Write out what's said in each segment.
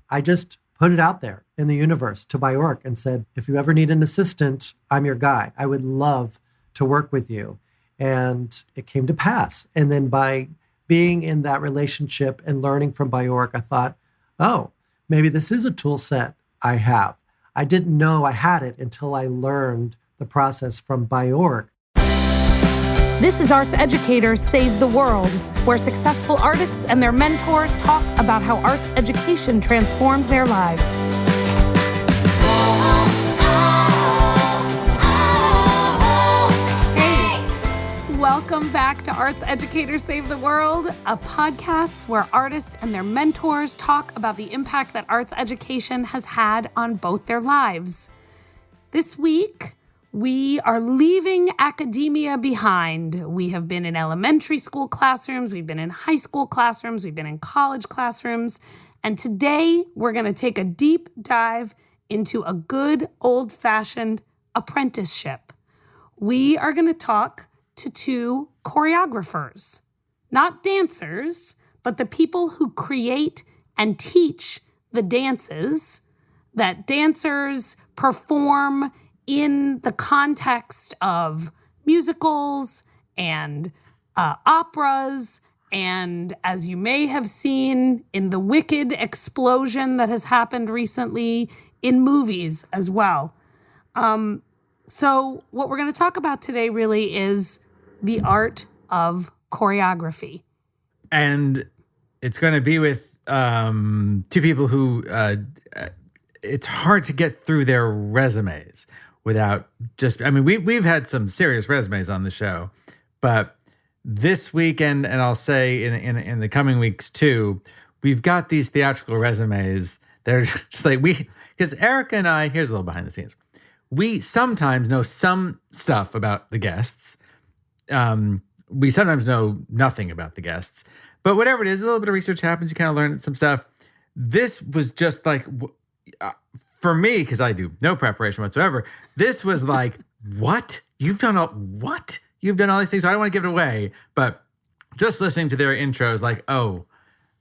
I just put it out there in the universe to Baayork and said, if you ever need an assistant, I'm your guy. I would love to work with you. And it came to pass. And then by being in that relationship and learning from Baayork, I thought, oh, maybe this is a tool set I have. I didn't know I had it until I learned the process from Baayork. This is Arts Educators Save the World, where successful artists and their mentors talk about how arts education transformed their lives. Hey, welcome back to Arts Educators Save the World, a podcast where artists and their mentors talk about the impact that arts education has had on both their lives. This week, we are leaving academia behind. We have been in elementary school classrooms, we've been in high school classrooms, we've been in college classrooms, and today we're going to take a deep dive into a good old-fashioned apprenticeship. We are going to talk to two choreographers, not dancers, but the people who create and teach the dances that dancers perform in the context of musicals and operas, and as you may have seen in the wicked explosion that has happened recently, in movies as well. So what we're going to talk about today really is the art of choreography. And it's going to be with two people who it's hard to get through their resumes without just, I mean, we've had some serious resumes on the show, but this weekend, and I'll say in the coming weeks too, we've got these theatrical resumes. They're just like because Erica and I, here's a little behind the scenes. We sometimes know some stuff about the guests. We sometimes know nothing about the guests, but whatever it is, a little bit of research happens. You kind of learn some stuff. This was just like, for me, because I do no preparation whatsoever, this was like, what? You've done all these things. So I don't want to give it away, but just listening to their intros, like, oh,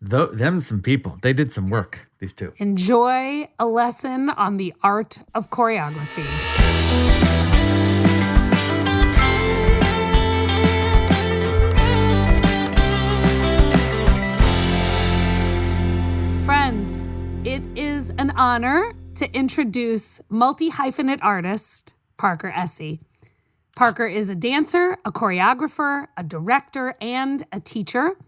them some people. They did some work, these two. Enjoy a lesson on the art of choreography. Friends, it is an honor to introduce multi-hyphenate artist Parker Esse. Parker is a dancer, a choreographer, a director, and a teacher.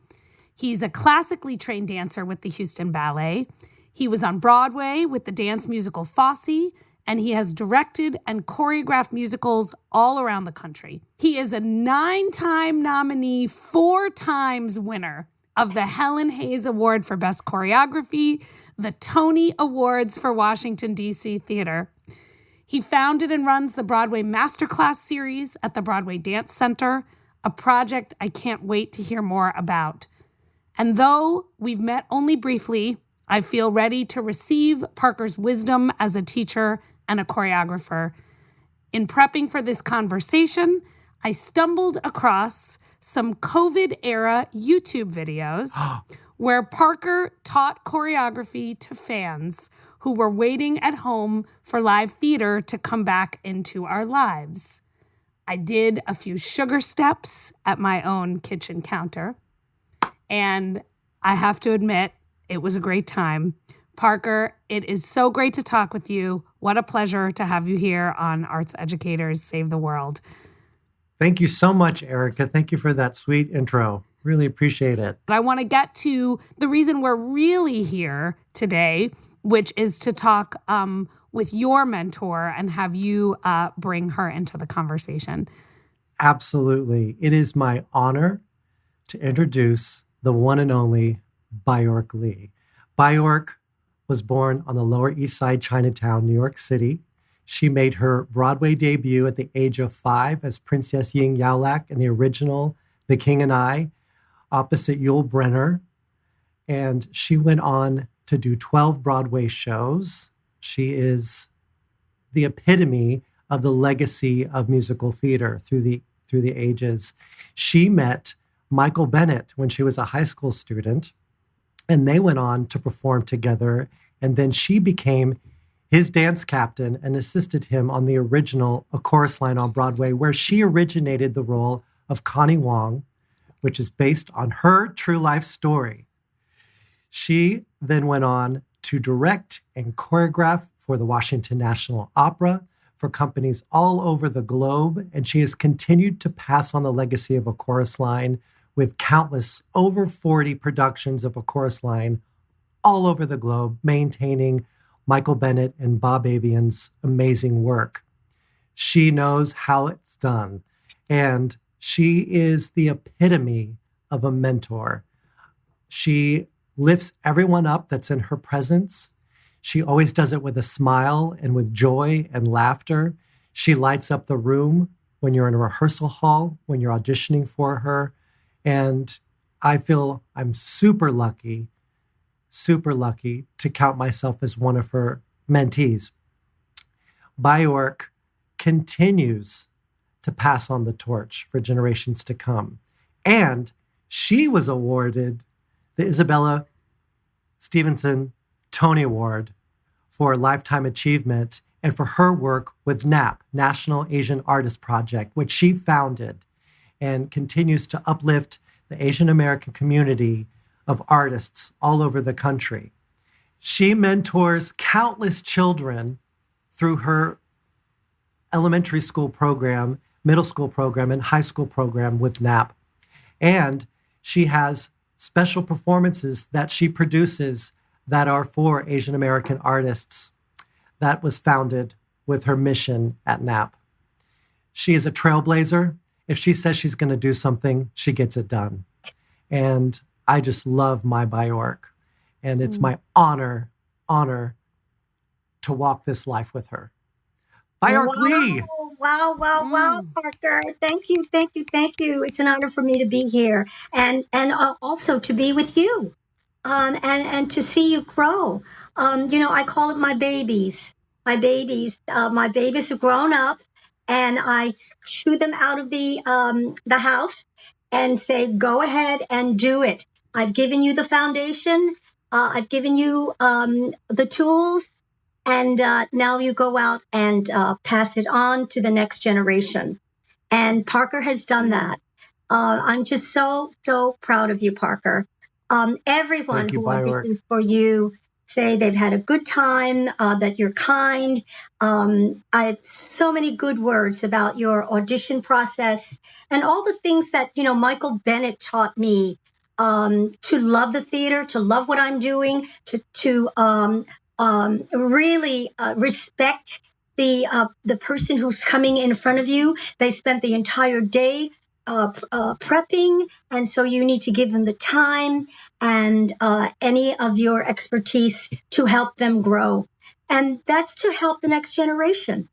He's a classically trained dancer with the Houston Ballet. He was on Broadway with the dance musical Fosse, and he has directed and choreographed musicals all around the country. He is a 9-time nominee, 4 times winner of the Helen Hayes Award for Best Choreography, the Tony Awards for Washington, D.C. Theater. He founded and runs the Broadway Masterclass series at the Broadway Dance Center, a project I can't wait to hear more about. And though we've met only briefly, I feel ready to receive Parker's wisdom as a teacher and a choreographer. In prepping for this conversation, I stumbled across some COVID-era YouTube videos where Parker taught choreography to fans who were waiting at home for live theater to come back into our lives. I did a few sugar steps at my own kitchen counter, and I have to admit, it was a great time. Parker, it is so great to talk with you. What a pleasure to have you here on Arts Educators Save the World. Thank you so much, Erica. Thank you for that sweet intro. Really appreciate it. I want to get to the reason we're really here today, which is to talk with your mentor and have you bring her into the conversation. Absolutely. It is my honor to introduce the one and only Baayork Lee. Baayork was born on the Lower East Side, Chinatown, New York City. She made her Broadway debut at the age of 5 as Princess Ying Yaolak in the original The King and I, opposite Yul Brynner. And she went on to do 12 Broadway shows. She is the epitome of the legacy of musical theater through the ages. She met Michael Bennett when she was a high school student, and they went on to perform together And then she became his dance captain and assisted him on the original A Chorus Line on Broadway, where she originated the role of Connie Wong, which is based on her true life story. She then went on to direct and choreograph for the Washington National Opera, for companies all over the globe, and she has continued to pass on the legacy of A Chorus Line with countless, over 40 productions of A Chorus Line all over the globe, maintaining Michael Bennett and Bob Avian's amazing work. She knows how it's done, and she is the epitome of a mentor. She lifts everyone up that's in her presence. She always does it with a smile and with joy and laughter. She lights up the room when you're in a rehearsal hall, when you're auditioning for her. And I feel I'm super lucky to count myself as one of her mentees. Baayork continues to pass on the torch for generations to come. And she was awarded the Isabella Stevenson Tony Award for Lifetime Achievement and for her work with NAP, National Asian Artist Project, which she founded and continues to uplift the Asian American community of artists all over the country. She mentors countless children through her elementary school program, middle school program, and high school program with NAP. And she has special performances that she produces that are for Asian American artists. That was founded with her mission at NAP. She is a trailblazer. If she says she's going to do something, she gets it done. And I just love my Baayork. And it's my honor to walk this life with her. Baayork Lee. Wow, Parker. Thank you. It's an honor for me to be here and also to be with you and to see you grow. I call it my babies. My babies have grown up, and I shoo them out of the house and say, go ahead and do it. I've given you the foundation. I've given you the tools. And now you go out and pass it on to the next generation. And Parker has done that. I'm just so proud of you, Parker. Everyone who auditions for you say they've had a good time, that you're kind. I have so many good words about your audition process and all the things that, Michael Bennett taught me to love the theater, to love what I'm doing, to really respect the person who's coming in front of you. They spent the entire day prepping, and so you need to give them the time and any of your expertise to help them grow. And that's to help the next generation.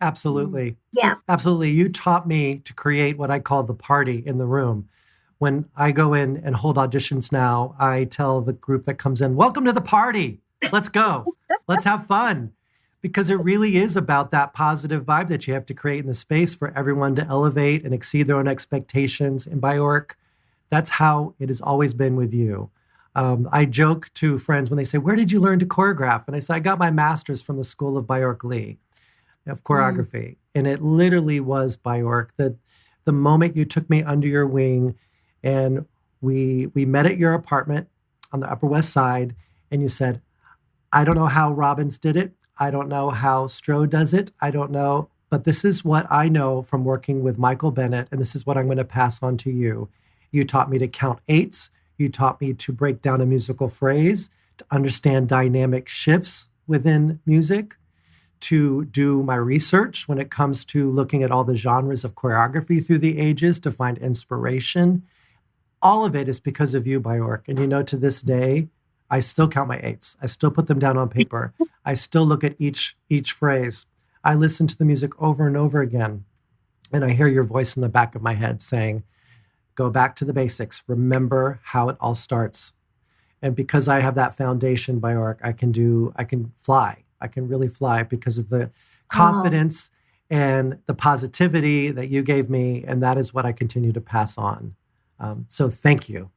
Absolutely. Yeah. Absolutely. You taught me to create what I call the party in the room. When I go in and hold auditions now, I tell the group that comes in, welcome to the party. Let's go. Let's have fun. Because it really is about that positive vibe that you have to create in the space for everyone to elevate and exceed their own expectations. And Baayork, that's how it has always been with you. I joke to friends when they say, where did you learn to choreograph? And I say, I got my master's from the School of Baayork Lee of choreography. And it literally was Baayork. The moment you took me under your wing and we met at your apartment on the Upper West Side, and you said, I don't know how Robbins did it. I don't know how Strode does it. I don't know. But this is what I know from working with Michael Bennett, and this is what I'm going to pass on to you. You taught me to count eights. You taught me to break down a musical phrase, to understand dynamic shifts within music, to do my research when it comes to looking at all the genres of choreography through the ages to find inspiration. All of it is because of you, Baayork. And to this day, I still count my eights. I still put them down on paper. I still look at each phrase. I listen to the music over and over again. And I hear your voice in the back of my head saying, go back to the basics. Remember how it all starts. And because I have that foundation, Baayork, I can fly. I can really fly because of the confidence and the positivity that you gave me. And that is what I continue to pass on. So thank you.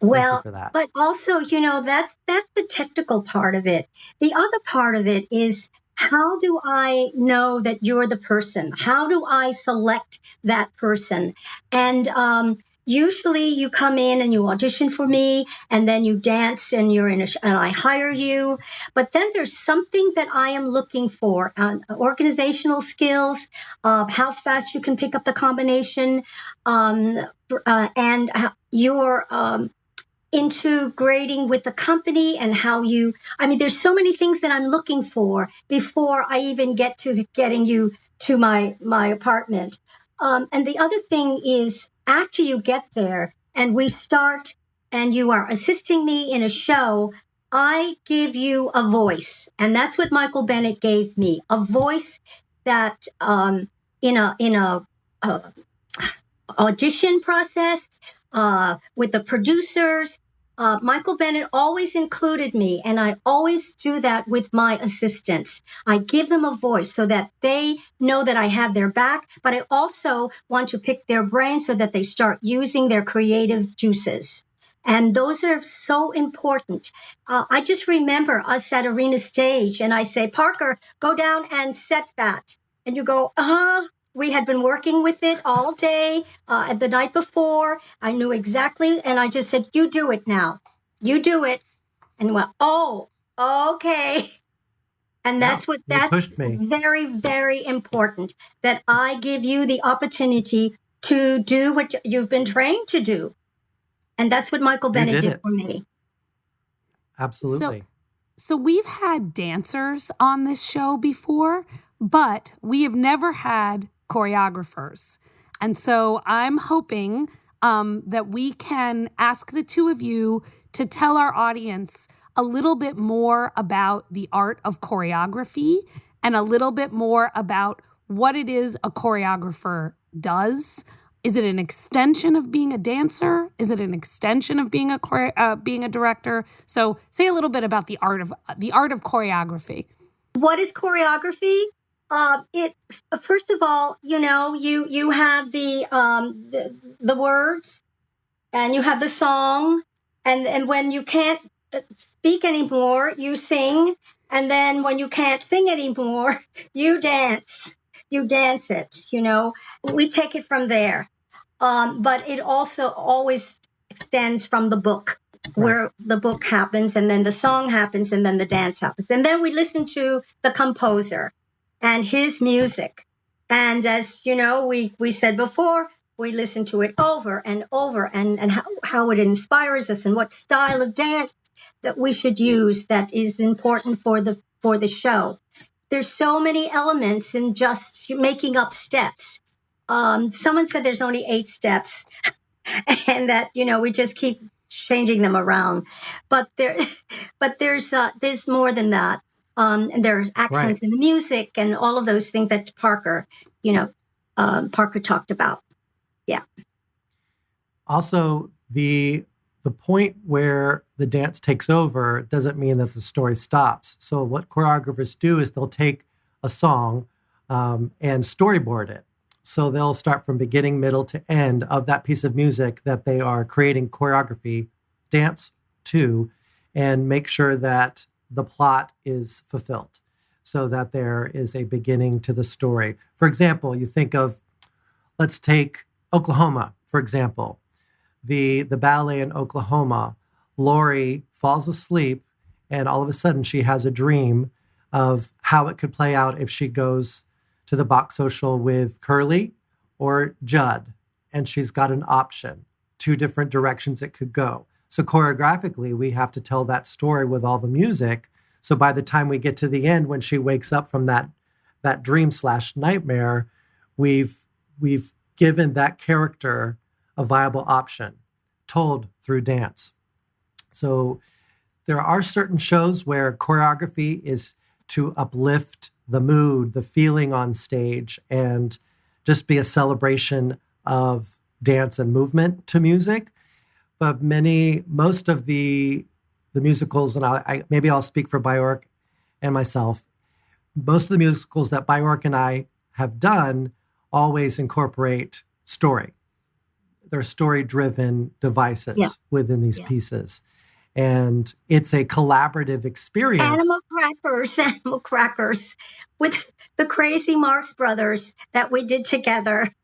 Thank you Well, for that. but also, that's the technical part of it. The other part of it is, how do I know that you're the person? How do I select that person? And usually you come in and you audition for me, and then you dance, and and I hire you. But then there's something that I am looking for: organizational skills, how fast you can pick up the combination, um, and your integrating with the company, and there's so many things that I'm looking for before I even get to getting you to my apartment. And the other thing is, after you get there and we start and you are assisting me in a show, I give you a voice. And that's what Michael Bennett gave me, a voice that in a uh, audition process with the producers. Michael Bennett always included me, and I always do that with my assistants. I give them a voice so that they know that I have their back, but I also want to pick their brain so that they start using their creative juices. And those are so important. I just remember us at Arena Stage, and I say, Parker, go down and set that. And you go, we had been working with it all day the night before. I knew exactly. And I just said, you do it now. You do it. And he went, oh, okay. And Yeah, you that's pushed me. very, very important, that I give you the opportunity to do what you've been trained to do. And that's what Michael You Bennett did did it. for me. Absolutely. So we've had dancers on this show before, but we have never had choreographers. And so I'm hoping that we can ask the two of you to tell our audience a little bit more about the art of choreography and a little bit more about what it is a choreographer does. Is it an extension of being a dancer? Is it an extension of being a director? So say a little bit about the art of choreography. What is choreography? It First of all, you have the words, and you have the song, and when you can't speak anymore, you sing, and then when you can't sing anymore, you dance. You dance it. We take it from there. But it also always extends from the book, where the book happens, and then the song happens, and then the dance happens. And then we listen to the composer and his music. And as you know, we said before, we listen to it over and over, and how it inspires us, and what style of dance that we should use that is important for the show. There's so many elements in just making up steps. Someone said there's only 8 steps, and that we just keep changing them around. But there's more than that. And there's accents in the music and all of those things that Parker talked about. Yeah. Also, the point where the dance takes over doesn't mean that the story stops. So what choreographers do is they'll take a song and storyboard it. So they'll start from beginning, middle to end of that piece of music that they are creating choreography, dance to, and make sure that the plot is fulfilled so that there is a beginning to the story. For example, you think of, let's take Oklahoma, for example. The ballet in Oklahoma, Lori falls asleep, and all of a sudden she has a dream of how it could play out if she goes to the Bach social with Curly or Judd. And she's got an option, 2 different directions it could go. So choreographically, we have to tell that story with all the music. So by the time we get to the end, when she wakes up from that dream/nightmare, we've given that character a viable option, told through dance. So there are certain shows where choreography is to uplift the mood, the feeling on stage, and just be a celebration of dance and movement to music. But most of the musicals, and maybe I'll speak for Baayork and myself, most of the musicals that Baayork and I have done always incorporate story. they're story-driven devices Yeah. within these Yeah. pieces. And it's a collaborative experience. Animal crackers with the crazy Marx Brothers that we did together.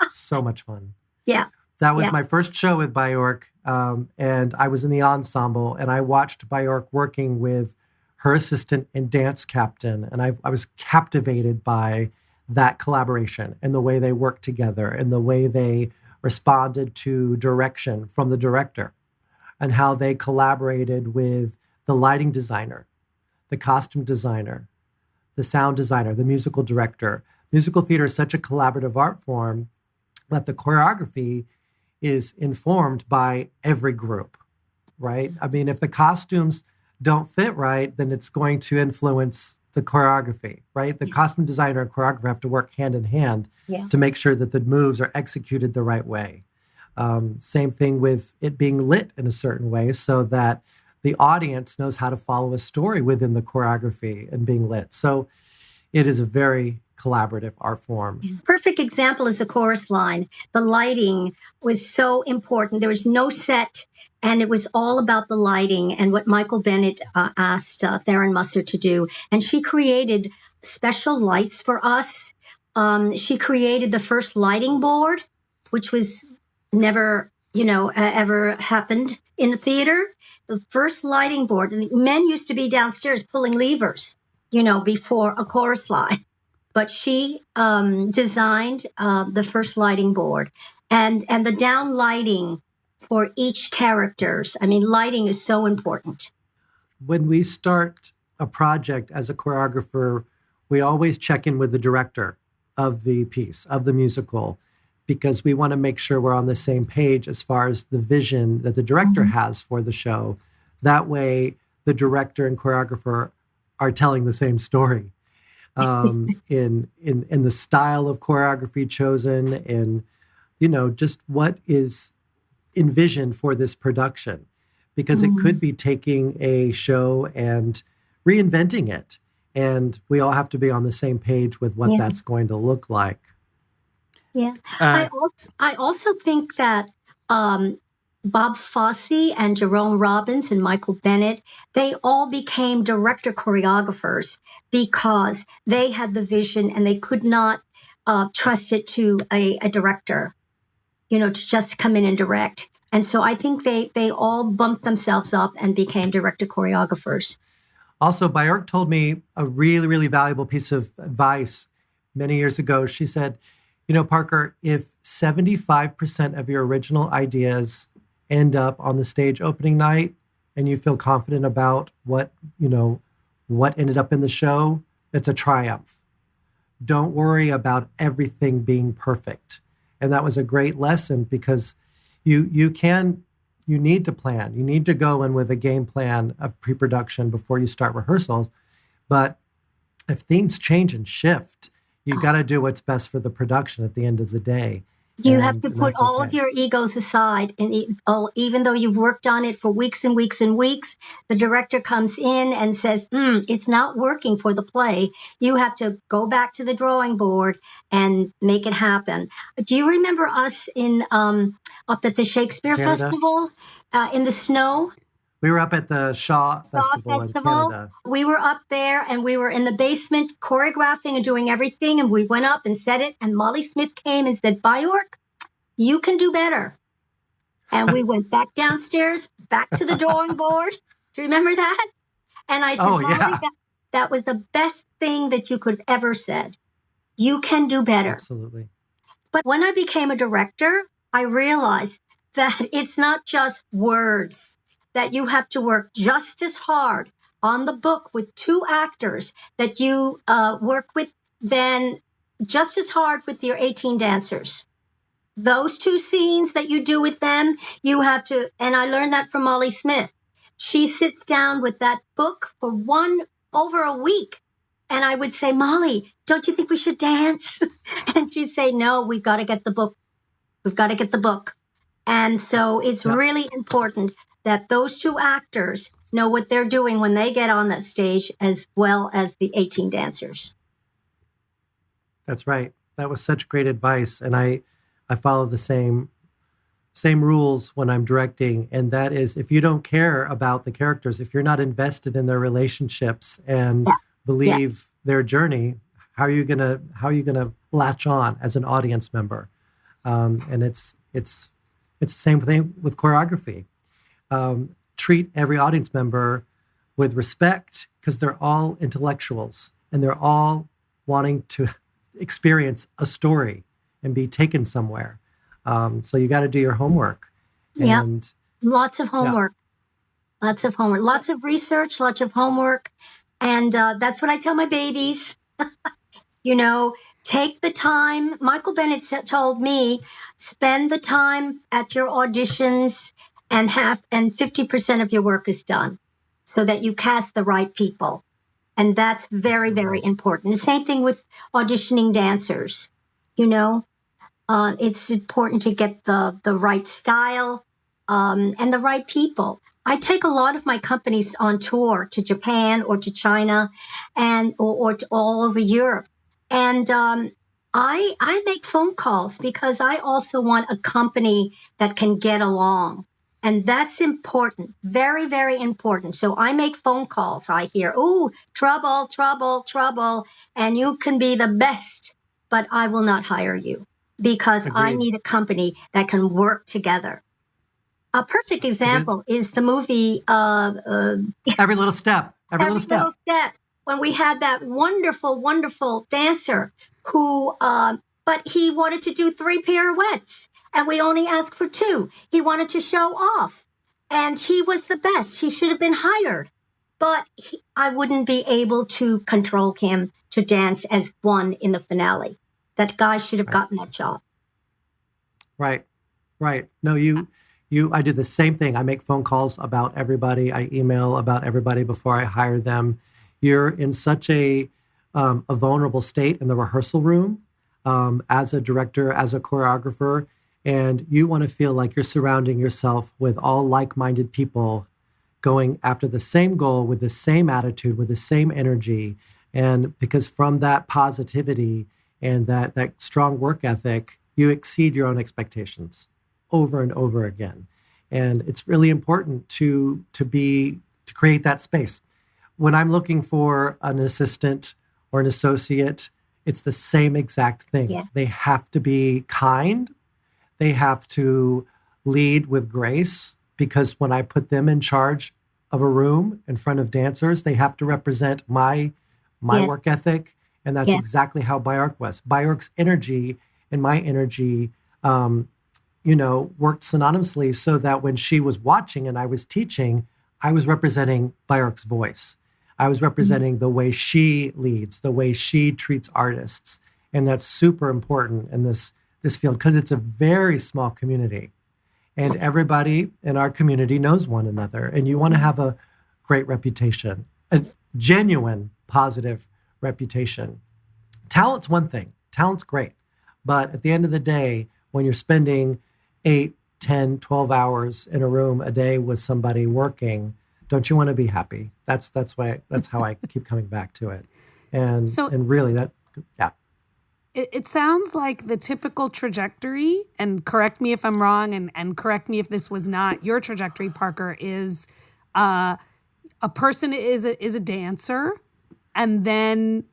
So much fun. Yeah. That was Yeah. my first show with Baayork, and I was in the ensemble, and I watched Baayork working with her assistant and dance captain, and I was captivated by that collaboration and the way they worked together and the way they responded to direction from the director and how they collaborated with the lighting designer, the costume designer, the sound designer, the musical director. Musical theater is such a collaborative art form that the choreography is informed by every group, right? I mean, if the costumes don't fit right, then it's going to influence the choreography, right? The costume designer and choreographer have to work hand in hand to make sure that the moves are executed the right way. Same thing with it being lit in a certain way so that the audience knows how to follow a story within the choreography and being lit. So it is a very collaborative art form. Perfect example is the chorus line. The lighting was so important. There was no set, and it was all about the lighting and what Michael Bennett asked Theron Musser to do. And she created special lights for us. She created the first lighting board, which was never, ever happened in the theater. The first lighting board. And men used to be downstairs pulling levers, before a chorus line. But she designed the first lighting board and the down lighting for each characters. I mean, lighting is so important. When we start a project as a choreographer, we always check in with the director of the piece, of the musical, because we want to make sure we're on the same page as far as the vision that the director has for the show. That way, the director and choreographer are telling the same story. In the style of choreography chosen, and just what is envisioned for this production, because it could be taking a show and reinventing it, and we all have to be on the same page with what that's going to look like. Yeah, I also think that Bob Fosse and Jerome Robbins and Michael Bennett, they all became director choreographers because they had the vision and they could not trust it to a director, to just come in and direct. And so I think they all bumped themselves up and became director choreographers. Also, Baayork told me a really, really valuable piece of advice many years ago. She said, Parker, if 75% of your original ideas end up on the stage opening night and you feel confident about what ended up in the show, it's a triumph. Don't worry about everything being perfect. And that was a great lesson because you need to plan. You need to go in with a game plan of pre-production before you start rehearsals. But if things change and shift, you got to do what's best for the production at the end of the day. You have to put all of your egos aside. And even though you've worked on it for weeks and weeks and weeks, the director comes in and says, it's not working for the play. You have to go back to the drawing board and make it happen. Do you remember us up at the Shakespeare Canada. Festival in the snow? We were up at the Shaw Festival in Canada. We were up there and we were in the basement choreographing and doing everything. And we went up and said it. And Molly Smith came and said, Baayork, you can do better. And we went back downstairs, back to the drawing board. Do you remember that? And I said, Molly, that was the best thing that you could have ever said. You can do better. Absolutely. But when I became a director, I realized that it's not just words, that you have to work just as hard on the book with two actors that you work with, then just as hard with your 18 dancers. Those two scenes that you do with them, you have to, and I learned that from Molly Smith. She sits down with that book for over a week. And I would say, Molly, don't you think we should dance? And she'd say, no, we've got to get the book. We've got to get the book. And so it's really important that those two actors know what they're doing when they get on that stage as well as the 18 dancers. That's right. That was such great advice. And I follow the same same rules when I'm directing, and that is if you don't care about the characters, if you're not invested in their relationships and Yeah. believe their journey, how are you gonna latch on as an audience member? And it's the same thing with choreography. Treat every audience member with respect because they're all intellectuals and they're all wanting to experience a story and be taken somewhere. So you got to do your homework. Yeah. And Lots of yeah, homework. Lots of homework. so, Lots of research. Lots of homework. And that's what I tell my babies. You know, take the time. Michael Bennett told me, spend the time at your auditions and 50% of your work is done so that you cast the right people. And that's very, very absolutely. important. The same thing with auditioning dancers. You know, it's important to get the right style and the right people. I take a lot of my companies on tour to Japan or to China and or to all over Europe. And I make phone calls because I also want a company that can get along. And that's important, very, very important. So I make phone calls. I hear, oh, trouble, trouble, trouble, and you can be the best, but I will not hire you because I Agreed. need a company that can work together. A perfect It's a good example is the movie every little step, every little Every step. Little Step, when we had that wonderful, wonderful dancer who, but he wanted to do 3 pirouettes, and we only asked for 2. He wanted to show off, and he was the best. He should have been hired, but I wouldn't be able to control him to dance as one in the finale. That guy should have Right, gotten that job. right, right. No, I do the same thing. I make phone calls about everybody. I email about everybody before I hire them. You're in such a vulnerable state in the rehearsal room as a director, as a choreographer, and you want to feel like you're surrounding yourself with all like-minded people going after the same goal with the same attitude, with the same energy. And because from that positivity and that strong work ethic, you exceed your own expectations over and over again. And it's really important to create that space. When I'm looking for an assistant or an associate, it's the same exact thing. Yeah. They have to be kind. They have to lead with grace because when I put them in charge of a room in front of dancers, they have to represent my Yes. work ethic. And that's Yes. exactly how Baayork was. Baayork's energy and my energy, worked synonymously so that when she was watching and I was teaching, I was representing Baayork's voice. I was representing the way she leads, the way she treats artists. And that's super important in this field because it's a very small community. And everybody in our community knows one another. And you want to have a great reputation, a genuine positive reputation. Talent's one thing. Talent's great. But at the end of the day, when you're spending 8, 10, 12 hours in a room a day with somebody working, don't you want to be happy? That's how I keep coming back to it. And So really yeah. it sounds like the typical trajectory, and correct me if I'm wrong, and correct me if this was not your trajectory, Parker, is a person is a dancer, and then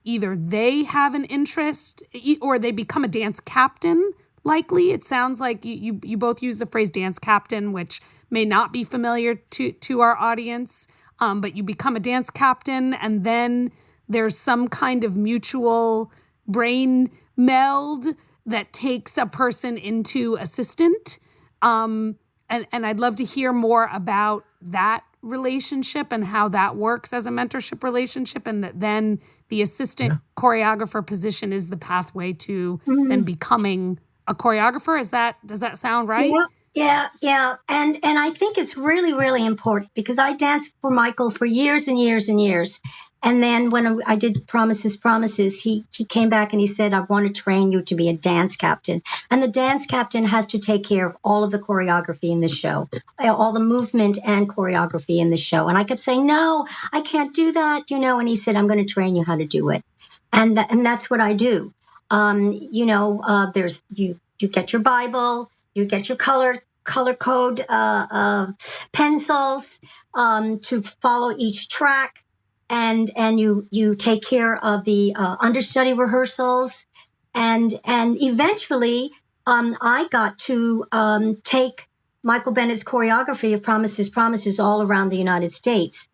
either they have an interest or they become a dance captain. Likely, it sounds like you both use the phrase dance captain, which may not be familiar to our audience, but you become a dance captain, and then there's some kind of mutual brain meld that takes a person into assistant. And I'd love to hear more about that relationship and how that works as a mentorship relationship, and that then the assistant choreographer position is the pathway to then becoming a choreographer. Does that sound right? Yeah. And I think it's really, really important because I danced for Michael for years and years and years. And then when I did Promises, he came back and he said, I want to train you to be a dance captain. And the dance captain has to take care of all of the choreography in the show, all the movement and choreography in the show. And I kept saying, no, I can't do that, And he said, I'm going to train you how to do it. And that's what I do. There's you get your Bible, You get your color code pencils to follow each track, and you take care of the understudy rehearsals, and eventually I got to take Michael Bennett's choreography of Promises, Promises all around the United States.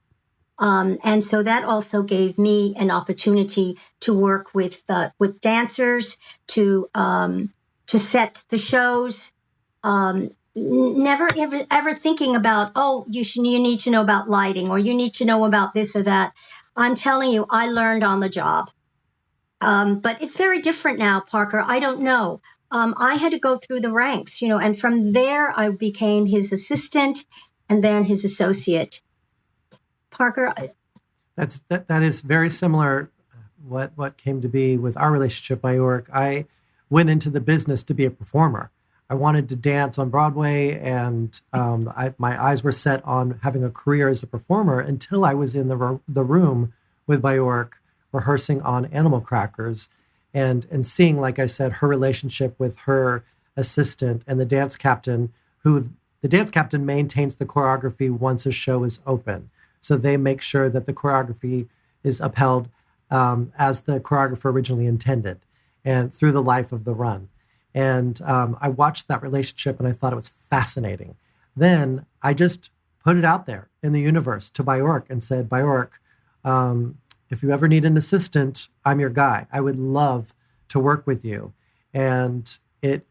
And so that also gave me an opportunity to work with dancers, to set the shows. Never ever thinking about, oh, you need to know about lighting, or you need to know about this or that. I'm telling you, I learned on the job. But it's very different now, Parker. I don't know. I had to go through the ranks, and from there I became his assistant and then his associate. Parker, that is very similar. What came to be with our relationship, Baayork. I went into the business to be a performer. I wanted to dance on Broadway, and my eyes were set on having a career as a performer until I was in the room with Baayork rehearsing on Animal Crackers, and seeing, like I said, her relationship with her assistant and the dance captain, who the dance captain maintains the choreography once a show is open. So they make sure that the choreography is upheld as the choreographer originally intended, and through the life of the run. And I watched that relationship and I thought it was fascinating. Then I just put it out there in the universe to Baayork and said, Baayork, if you ever need an assistant, I'm your guy. I would love to work with you. And it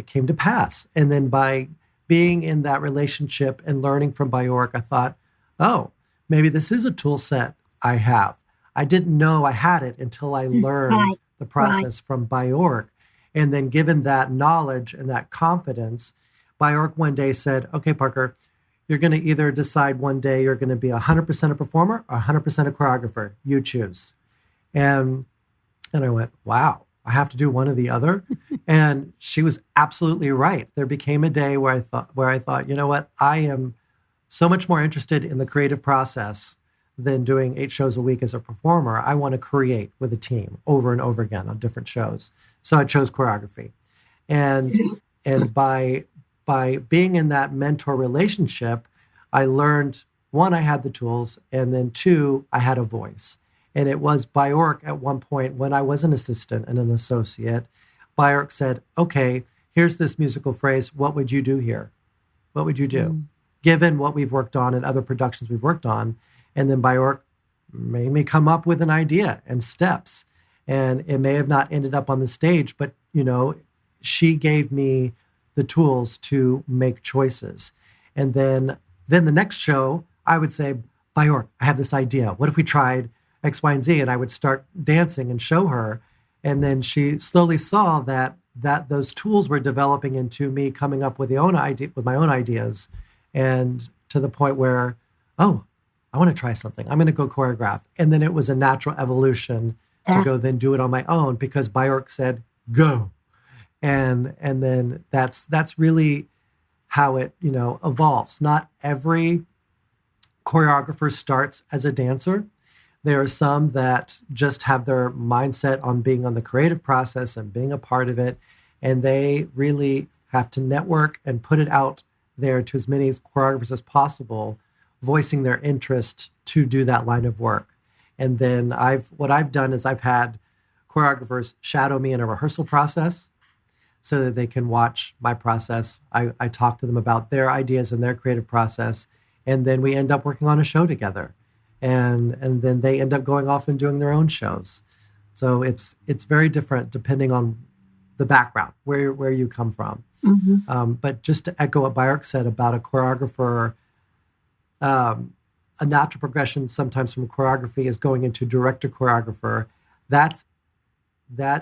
came to pass. And then by being in that relationship and learning from Baayork, I thought, oh, maybe this is a tool set I have. I didn't know I had it until I learned the process from Baayork. And then given that knowledge and that confidence, Baayork one day said, okay, Parker, you're going to either decide one day you're going to be 100% a performer or 100% a choreographer. You choose. And I went, wow, I have to do one or the other. And she was absolutely right. There became a day where I thought, you know what? I am so much more interested in the creative process than doing 8 shows a week as a performer. I want to create with a team over and over again on different shows. So I chose choreography. And by being in that mentor relationship, I learned, one, I had the tools, and then 2, I had a voice. And it was Baayork at one point when I was an assistant and an associate. Baayork said, okay, here's this musical phrase. What would you do here? What would you do? Given what we've worked on and other productions we've worked on. And then Baayork made me come up with an idea and steps. And it may have not ended up on the stage, but, she gave me the tools to make choices. And then the next show, I would say, Baayork, I have this idea. What if we tried X, Y, and Z? And I would start dancing and show her. And then she slowly saw that those tools were developing into me coming up with my own ideas. And to the point where, oh, I want to try something. I'm going to go choreograph. And then it was a natural evolution to go then do it on my own because Baayork said, go. And then that's really how it, evolves. Not every choreographer starts as a dancer. There are some that just have their mindset on being on the creative process and being a part of it. And they really have to network and put it out there to as many choreographers as possible, voicing their interest to do that line of work. And then what I've done is I've had choreographers shadow me in a rehearsal process so that they can watch my process. I talk to them about their ideas and their creative process, and then we end up working on a show together. And then they end up going off and doing their own shows. So it's very different depending on the background, where you come from. Mm-hmm. But just to echo what Baayork said about a choreographer, a natural progression sometimes from choreography is going into director choreographer. That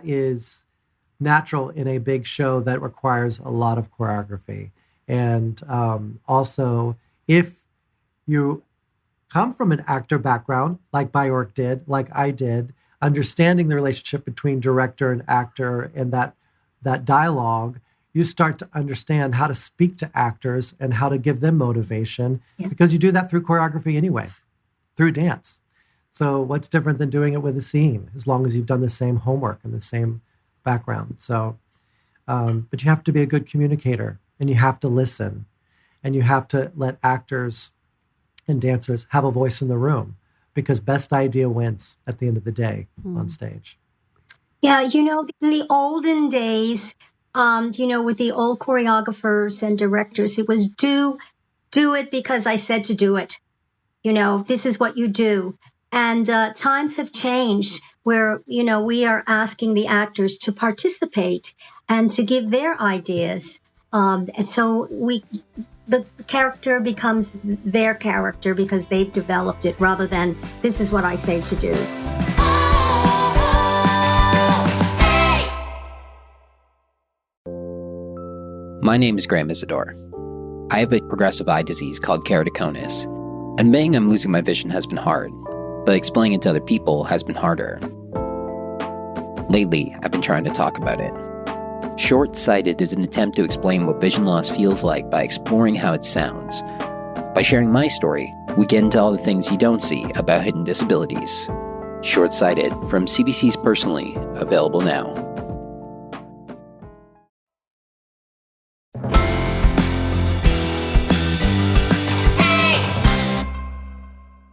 is natural in a big show that requires a lot of choreography. And also, if you come from an actor background, like Baayork did, like I did, understanding the relationship between director and actor and that dialogue, you start to understand how to speak to actors and how to give them motivation, because you do that through choreography anyway, through dance. So what's different than doing it with a scene, as long as you've done the same homework and the same background? So But you have to be a good communicator, and you have to listen, and you have to let actors and dancers have a voice in the room, because best idea wins at the end of the day on stage. Yeah, in the olden days, with the old choreographers and directors, it was do it because I said to do it. This is what you do. And times have changed where, we are asking the actors to participate and to give their ideas. And so the character becomes their character because they've developed it, rather than this is what I say to do. My name is Graham Isidore. I have a progressive eye disease called keratoconus. Admitting I'm losing my vision has been hard, but explaining it to other people has been harder. Lately, I've been trying to talk about it. Short-sighted is an attempt to explain what vision loss feels like by exploring how it sounds. By sharing my story, we get into all the things you don't see about hidden disabilities. Short-sighted from CBC's Personally, available now.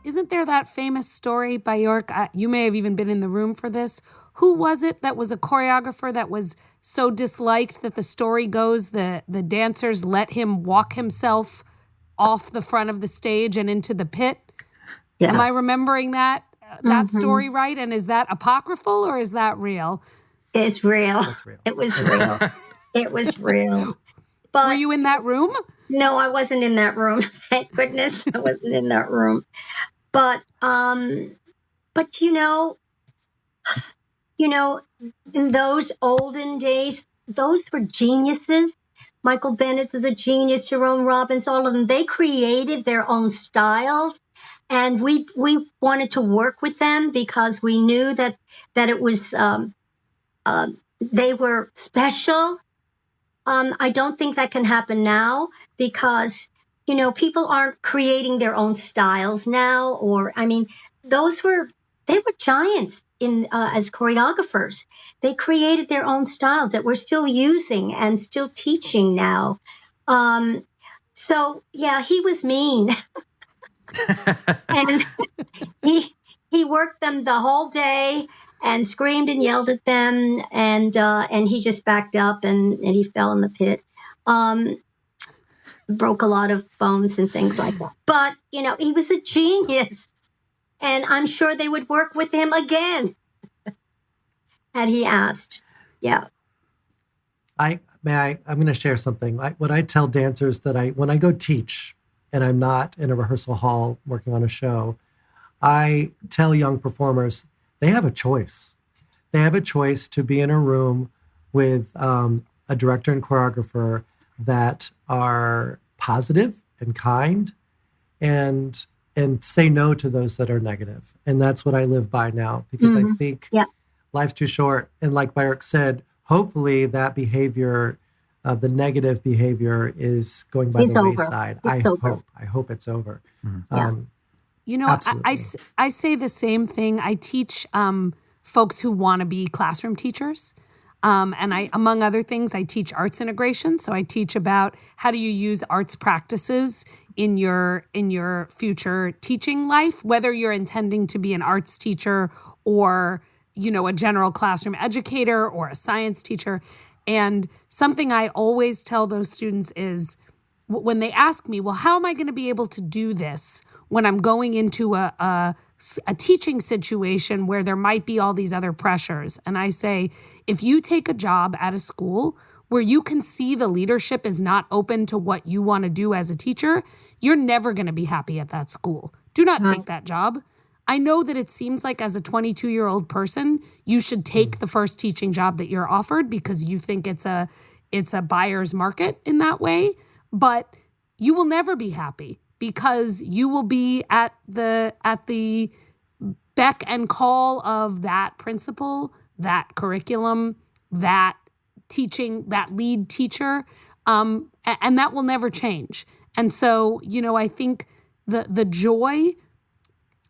Isn't there that famous story, Baayork? You may have even been in the room for this. Who was it that was a choreographer that was so disliked that the story goes the dancers let him walk himself off the front of the stage and into the pit? Yes. Am I remembering that story right? And is that apocryphal or is that real? It's real. That's real. It was real. It was real. But were you in that room? No, I wasn't in that room. Thank goodness I wasn't in that room. But in those olden days, those were geniuses. Michael Bennett was a genius, Jerome Robbins, all of them. They created their own styles, and we wanted to work with them because we knew that it was they were special. I don't think that can happen now because people aren't creating their own styles now. They were giants as choreographers. They created their own styles that we're still using and still teaching now. So yeah, he was mean. And he worked them the whole day and screamed and yelled at them, and he just backed up and he fell in the pit. Broke a lot of bones and things like that. But, he was a genius. And I'm sure they would work with him again had he asked. Yeah. I'm going to share something. What I tell dancers when I go teach and I'm not in a rehearsal hall working on a show, I tell young performers, they have a choice. They have a choice to be in a room with a director and choreographer that are positive and kind and say no to those that are negative. And that's what I live by now, because I think life's too short. And like Baayork said, hopefully that behavior, the negative behavior, is going by the wayside. I hope it's over. I say the same thing. I teach folks who want to be classroom teachers. And I, among other things, I teach arts integration. So I teach about how do you use arts practices in your future teaching life, whether you're intending to be an arts teacher or, a general classroom educator or a science teacher. And something I always tell those students is when they ask me, well, how am I going to be able to do this when I'm going into a teaching situation where there might be all these other pressures? And I say, if you take a job at a school where you can see the leadership is not open to what you want to do as a teacher, you're never going to be happy at that school. Do not take that job. I know that it seems like as a 22-year-old person, you should take the first teaching job that you're offered because you think it's a buyer's market in that way, but you will never be happy because you will be at the beck and call of that principal, that curriculum, that teaching, that lead teacher, and that will never change. And so, I think the joy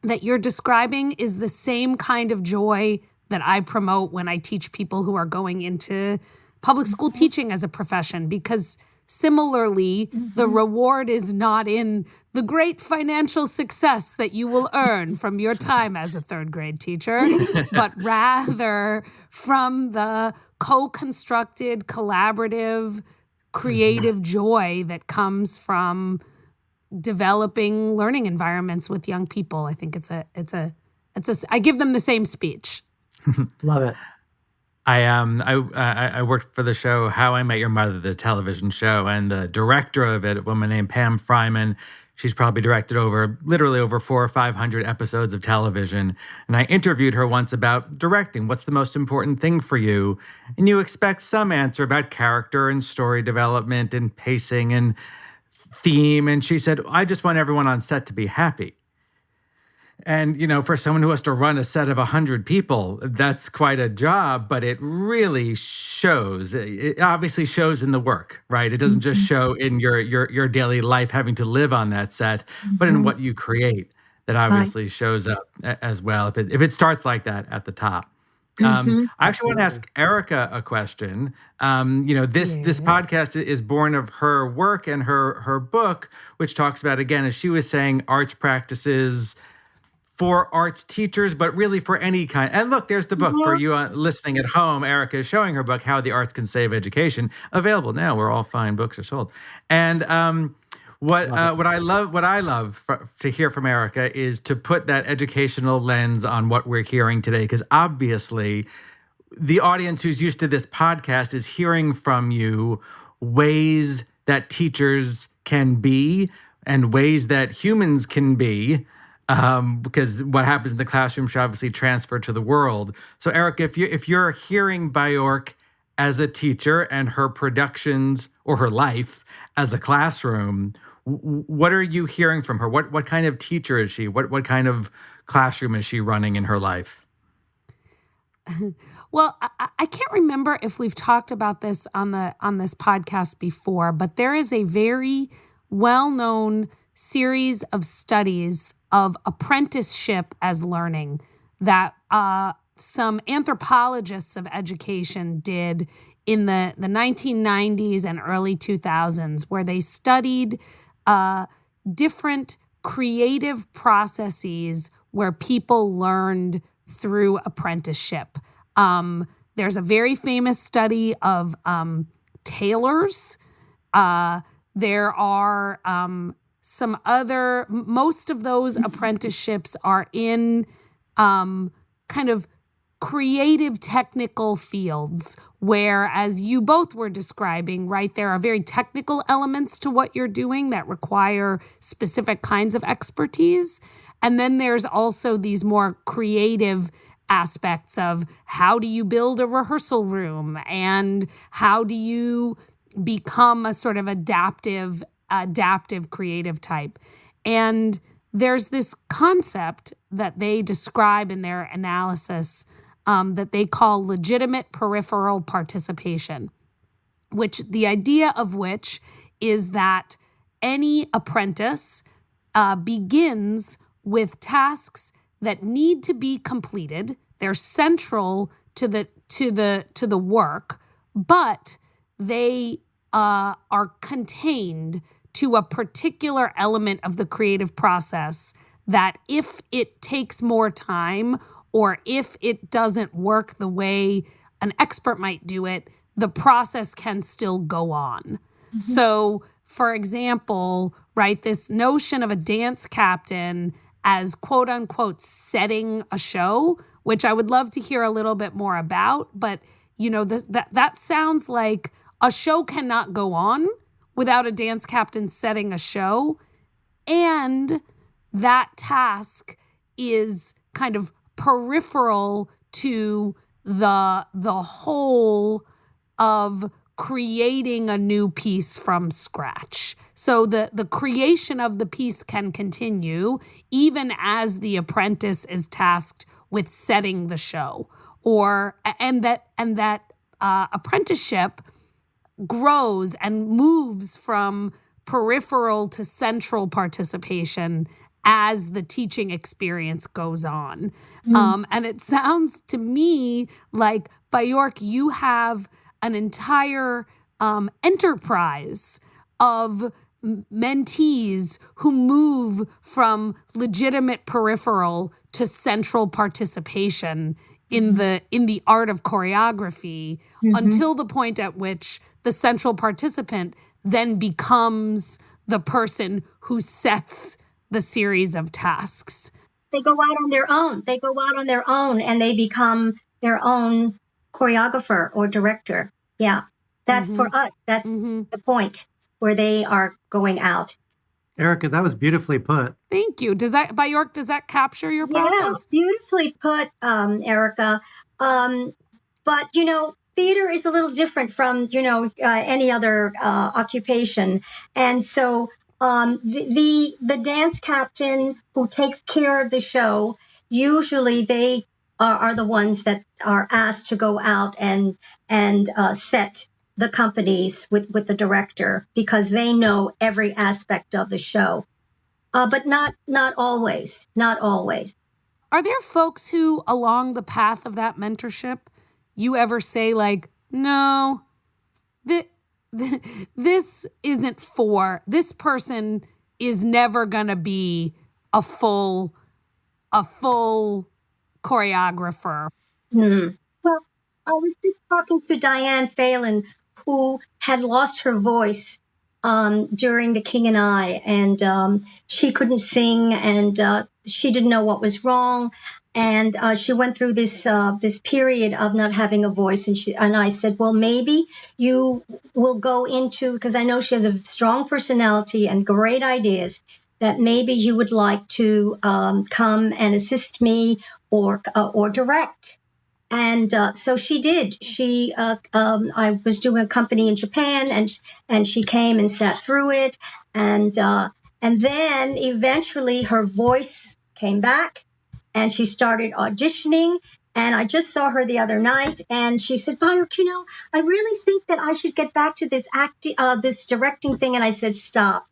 that you're describing is the same kind of joy that I promote when I teach people who are going into public school teaching as a profession, because similarly, the reward is not in the great financial success that you will earn from your time as a third grade teacher, but rather from the co-constructed, collaborative, creative joy that comes from developing learning environments with young people. I think I give them the same speech. Love it. I worked for the show How I Met Your Mother, the television show, and the director of it, a woman named Pam Fryman. She's probably directed literally over 400 or 500 episodes of television. And I interviewed her once about directing. What's the most important thing for you? And you expect some answer about character and story development and pacing and theme. And she said, I just want everyone on set to be happy. And, for someone who has to run a set of 100 people, that's quite a job, but it really shows. It obviously shows in the work, right? It doesn't just show in your daily life having to live on that set, but in what you create that obviously shows up as well, if it starts like that at the top. I actually want to ask Erica a question. This podcast is born of her work and her book, which talks about, again, as she was saying, arts practices for arts teachers, but really for any kind. And look, there's the book for you listening at home. Erica is showing her book, How the Arts Can Save Education, available now where all fine books are sold. And what I love to hear from Erica is to put that educational lens on what we're hearing today, because obviously the audience who's used to this podcast is hearing from you ways that teachers can be and ways that humans can be. Because what happens in the classroom should obviously transfer to the world. So, Erica, if you're hearing Baayork as a teacher and her productions or her life as a classroom, what are you hearing from her? What kind of teacher is she? What kind of classroom is she running in her life? Well, I can't remember if we've talked about this on this podcast before, but there is a very well-known series of studies of apprenticeship as learning that some anthropologists of education did in the 1990s and early 2000s, where they studied different creative processes where people learned through apprenticeship. There's a very famous study of tailors. There are some other, most of those apprenticeships are in kind of creative technical fields where, as you both were describing, right, there are very technical elements to what you're doing that require specific kinds of expertise. And then there's also these more creative aspects of how do you build a rehearsal room and how do you become a sort of adaptive creative type. And there's this concept that they describe in their analysis that they call legitimate peripheral participation, which the idea of which is that any apprentice begins with tasks that need to be completed. They're central to the work, but they are contained to a particular element of the creative process that if it takes more time or if it doesn't work the way an expert might do it, the process can still go on. Mm-hmm. So, for example, right, this notion of a dance captain as quote unquote setting a show, which I would love to hear a little bit more about, but that sounds like a show cannot go on without a dance captain setting a show. And that task is kind of peripheral to the whole of creating a new piece from scratch. So the creation of the piece can continue even as the apprentice is tasked with setting the show. And that apprenticeship grows and moves from peripheral to central participation as the teaching experience goes on. And it sounds to me like, Baayork, you have an entire enterprise of mentees who move from legitimate peripheral to central participation in the art of choreography until the point at which the central participant then becomes the person who sets the series of tasks. They go out on their own. They go out on their own and they become their own choreographer or director. Yeah. That's for us. That's the point where they are going out. Erica, that was beautifully put. Thank you. Baayork, does that capture your process? Yeah, beautifully put, Erica. But, theater is a little different from, any other occupation. And so the dance captain who takes care of the show, usually they are the ones that are asked to go out and set the companies with the director because they know every aspect of the show. But not always. Not always. Are there folks who, along the path of that mentorship, you ever say like, no, this isn't for, this person is never going to be a full choreographer? Well, I was just talking to Diane Phelan, who had lost her voice during The King and I, and she couldn't sing, and she didn't know what was wrong, and she went through this period of not having a voice, and I said, well, maybe you will go into, because I know she has a strong personality and great ideas, that maybe you would like to come and assist me or direct. And so she did. I was doing a company in Japan, and she came and sat through it, and then eventually her voice came back, and she started auditioning. And I just saw her the other night, and she said, "Baayork, I really think that I should get back to this this directing thing." And I said, "Stop.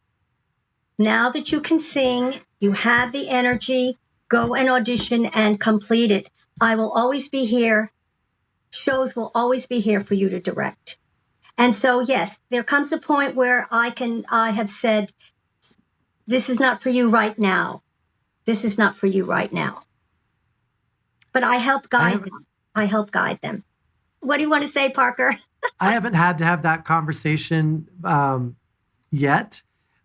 Now that you can sing, you have the energy. Go and audition and complete it. I will always be here. Shows will always be here for you to direct." And so, yes, there comes a point where I have said, this is not for you right now. This is not for you right now. But I help guide them. I help guide them. What do you want to say, Parker? I haven't had to have that conversation yet.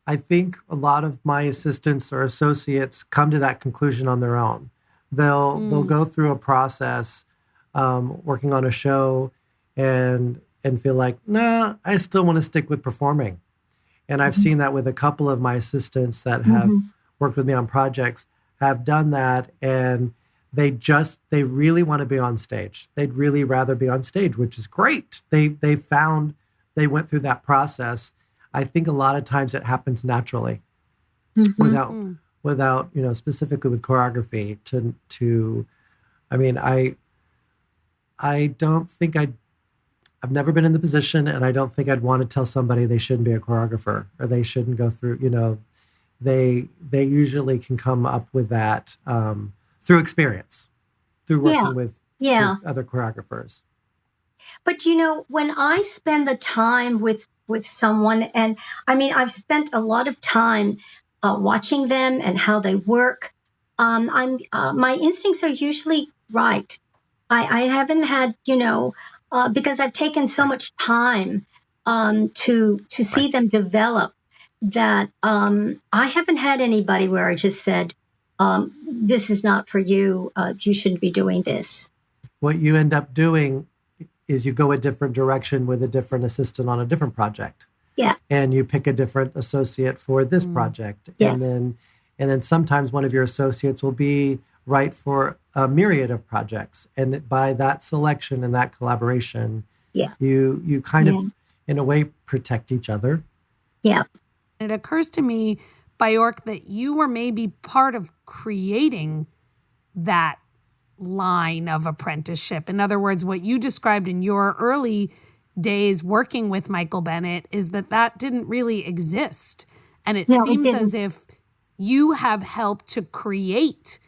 I think a lot of my assistants or associates come to that conclusion on their own. They'll go through a process working on a show and feel like, nah, I still want to stick with performing. And I've seen that with a couple of my assistants that have worked with me on projects, have done that, and they really want to be on stage. They'd really rather be on stage, which is great. They went through that process. I think a lot of times it happens naturally without, specifically with choreography I don't think I've never been in the position, and I don't think I'd want to tell somebody they shouldn't be a choreographer or they shouldn't go through, they usually can come up with that through experience, through working with other choreographers. But, when I spend the time with someone, and I've spent a lot of time watching them and how they work, my instincts are usually right. I haven't had, because I've taken so much time to see them develop, that I haven't had anybody where I just said, this is not for you. You shouldn't be doing this. What you end up doing is you go a different direction with a different assistant on a different project. Yeah. And you pick a different associate for this project. Yes. And then sometimes one of your associates will be right for a myriad of projects. And by that selection and that collaboration, you kind of, in a way, protect each other. Yeah. It occurs to me, Baayork, that you were maybe part of creating that line of apprenticeship. In other words, what you described in your early days working with Michael Bennett is that didn't really exist. And it seems as if you have helped to create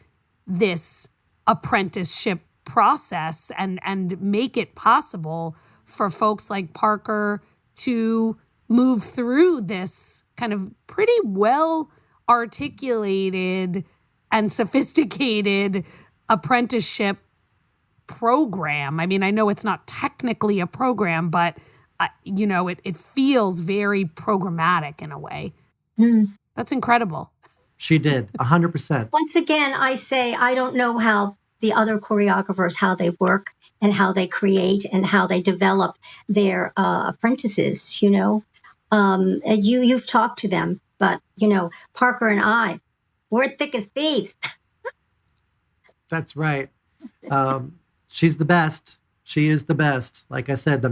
this apprenticeship process and make it possible for folks like Parker to move through this kind of pretty well articulated and sophisticated apprenticeship program? I mean, I know it's not technically a program, but it feels very programmatic in a way. That's incredible. She did 100%. Once again, I say I don't know how the other choreographers, how they work and how they create and how they develop their apprentices. You've talked to them, but Parker and I, we're thick as thieves. That's right. She's the best. She is the best. Like I said, I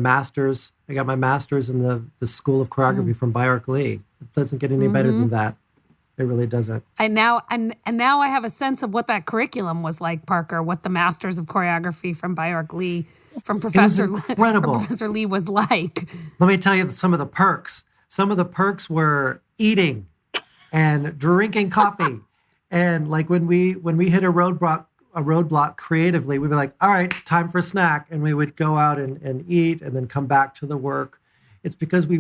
got my master's in the School of Choreography from Baayork Lee. It doesn't get any better than that. It really doesn't. And now I have a sense of what that curriculum was like, Parker, what the Masters of Choreography from Baayork Lee, from Professor Lee was like. Let me tell you some of the perks. Some of the perks were eating and drinking coffee. And like when we hit a roadblock creatively, we'd be like, all right, time for a snack. And we would go out and eat and then come back to the work. It's because we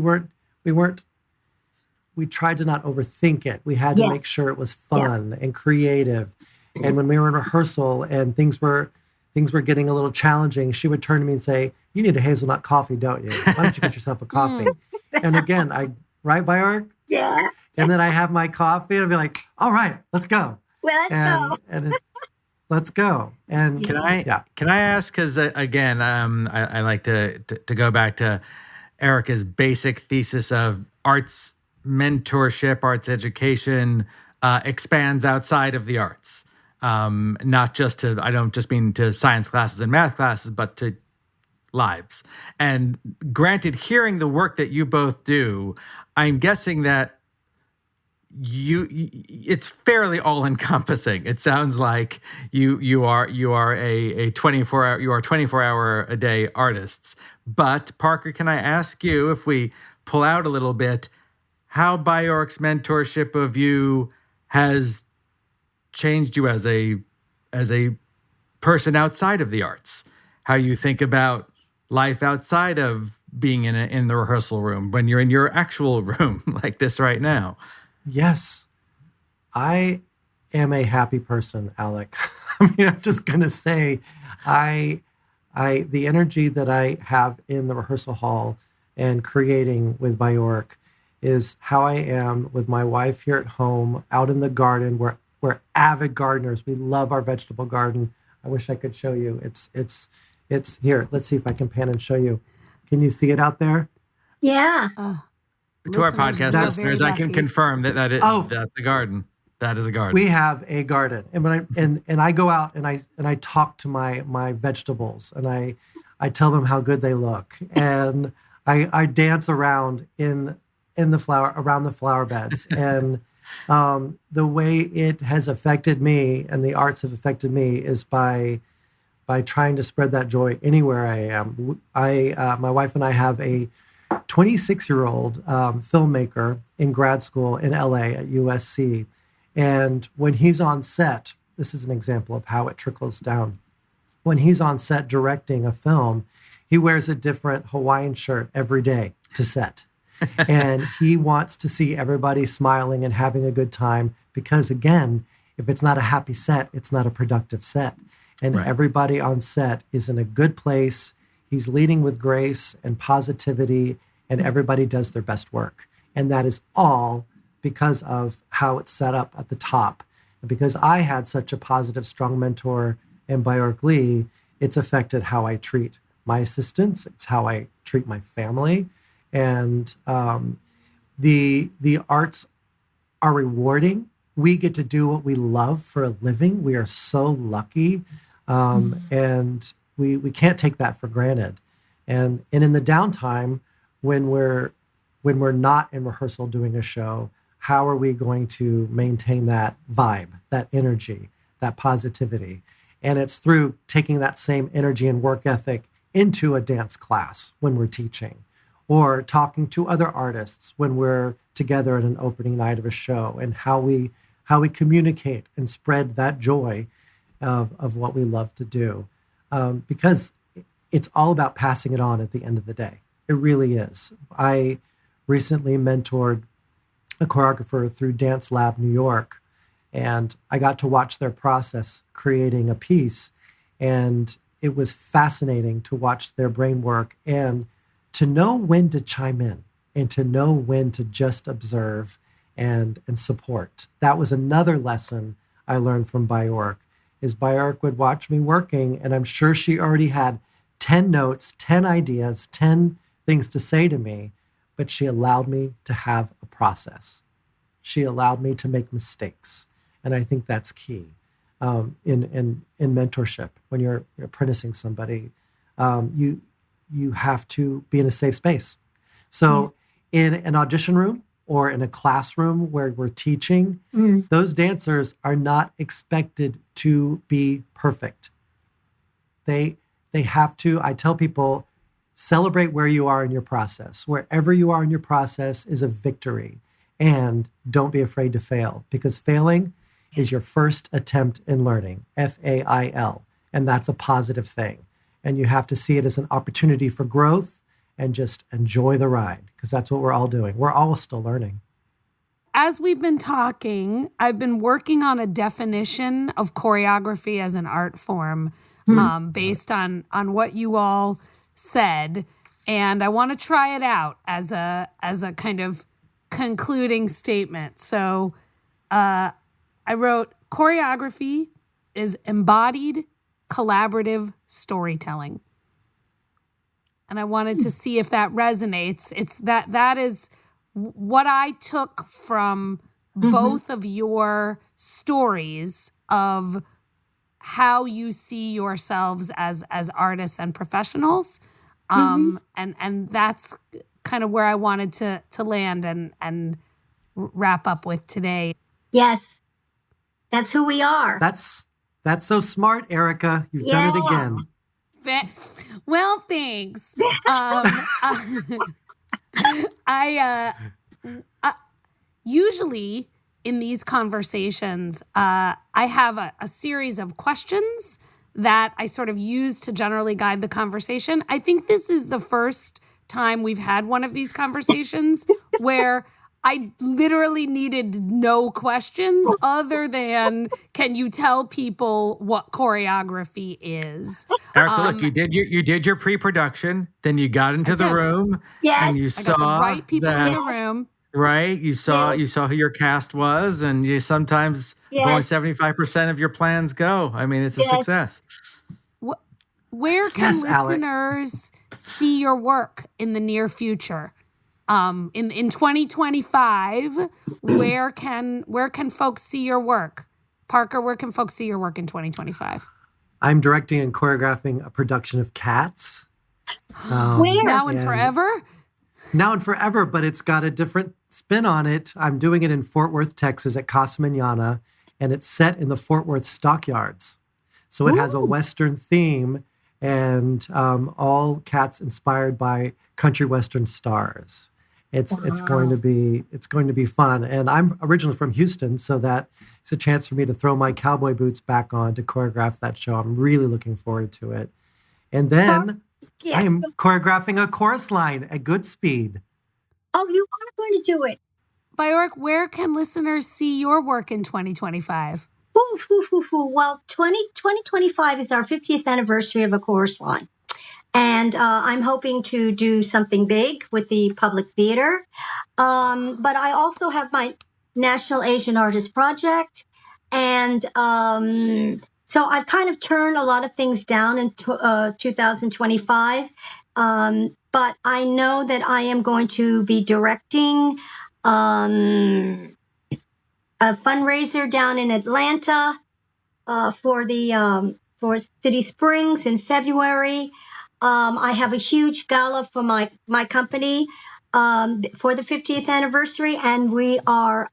tried to not overthink it. We had to make sure it was fun and creative. And when we were in rehearsal and things were getting a little challenging, she would turn to me and say, you need a hazelnut coffee, don't you? Why don't you get yourself a coffee? And again, right, Baayork? Yeah. And then I have my coffee and I'd be like, all right, let's go. Well, Let's go. And can I ask, because again, I like to go back to Erica's basic thesis of arts mentorship, arts education expands outside of the arts. Not just I don't just mean to science classes and math classes, but to lives. And granted, hearing the work that you both do, I'm guessing that it's fairly all encompassing. It sounds like you are a 24-hour a day artists. But Parker, can I ask you, if we pull out a little bit, how Baayork's mentorship of you has changed you as a person outside of the arts? How you think about life outside of being in the rehearsal room, when you're in your actual room like this right now? Yes, I am a happy person, Alec. I mean, I'm just gonna say, the energy that I have in the rehearsal hall and creating with Baayork is how I am with my wife here at home, out in the garden. We're avid gardeners. We love our vegetable garden. I wish I could show you. It's here. Let's see if I can pan and show you. Can you see it out there? Yeah. To our podcast listeners, I can confirm that's a garden. That is a garden. We have a garden, and when I go out and I talk to my vegetables, and I tell them how good they look, and I dance around around the flower beds, and the way it has affected me and the arts have affected me is by trying to spread that joy anywhere I am. My wife and I have a 26-year-old filmmaker in grad school in LA at USC. And when he's on set, this is an example of how it trickles down. When he's on set directing a film, he wears a different Hawaiian shirt every day to set. And he wants to see everybody smiling and having a good time because, again, if it's not a happy set, it's not a productive set. And everybody on set is in a good place. He's leading with grace and positivity, and everybody does their best work. And that is all because of how it's set up at the top. And because I had such a positive, strong mentor in Baayork Lee, it's affected how I treat my assistants. It's how I treat my family. And the arts are rewarding. We get to do what we love for a living. We are so lucky. And we can't take that for granted. And in the downtime, when we're not in rehearsal doing a show, how are we going to maintain that vibe, that energy, that positivity? And it's through taking that same energy and work ethic into a dance class when we're teaching, or talking to other artists when we're together at an opening night of a show, and how we communicate and spread that joy of what we love to do. Because it's all about passing it on at the end of the day. It really is. I recently mentored a choreographer through Dance Lab New York, and I got to watch their process creating a piece. And it was fascinating to watch their brain work and to know when to chime in and to know when to just observe and support. That was another lesson I learned from Baayork, is Baayork would watch me working, and I'm sure she already had 10 notes, 10 ideas, 10 things to say to me, but she allowed me to have a process. She allowed me to make mistakes. And I think that's key in mentorship. When you're apprenticing somebody, you have to be in a safe space. So in an audition room or in a classroom where we're teaching, those dancers are not expected to be perfect. They have to, I tell people, celebrate where you are in your process. Wherever you are in your process is a victory. And don't be afraid to fail, because failing is your first attempt in learning, FAIL. And that's a positive thing. And you have to see it as an opportunity for growth and just enjoy the ride, because that's what we're all doing. We're all still learning. As we've been talking, I've been working on a definition of choreography as an art form based on what you all said. And I want to try it out as a kind of concluding statement. So I wrote, choreography is embodied collaborative storytelling. And I wanted to see if that resonates. It's that is what I took from both of your stories of how you see yourselves as artists and professionals. And that's kind of where I wanted to land and wrap up with today. Yes, that's who we are. That's so smart, Erica. You've done it again. Well, thanks. I usually in these conversations, I have a series of questions that I sort of use to generally guide the conversation. I think this is the first time we've had one of these conversations where I literally needed no questions other than, can you tell people what choreography is? Erica, look, you did your pre-production, then you got into the room, and you saw I got the right people in the room. Right, you saw who your cast was, and you sometimes if only 75% of your plans go. I mean, it's a success. Where can listeners see your work in the near future? In 2025, where can folks see your work? Parker, where can folks see your work in 2025? I'm directing and choreographing a production of Cats. Now and forever? Now and forever, but it's got a different spin on it. I'm doing it in Fort Worth, Texas at Casa Manana, and it's set in the Fort Worth stockyards. So it has a Western theme and all cats inspired by country Western stars. It's going to be fun. And I'm originally from Houston, so that it's a chance for me to throw my cowboy boots back on to choreograph that show. I'm really looking forward to it. And then I am choreographing a chorus line at good speed. Oh, you are going to do it. Baayork, where can listeners see your work in 2025? Well, 2025 is our 50th anniversary of A Chorus Line. And I'm hoping to do something big with the Public Theater. But I also have my National Asian Artist Project. And so I've kind of turned a lot of things down in 2025. But I know that I am going to be directing a fundraiser down in Atlanta for City Springs in February. I have a huge gala for my company for the 50th anniversary, and we are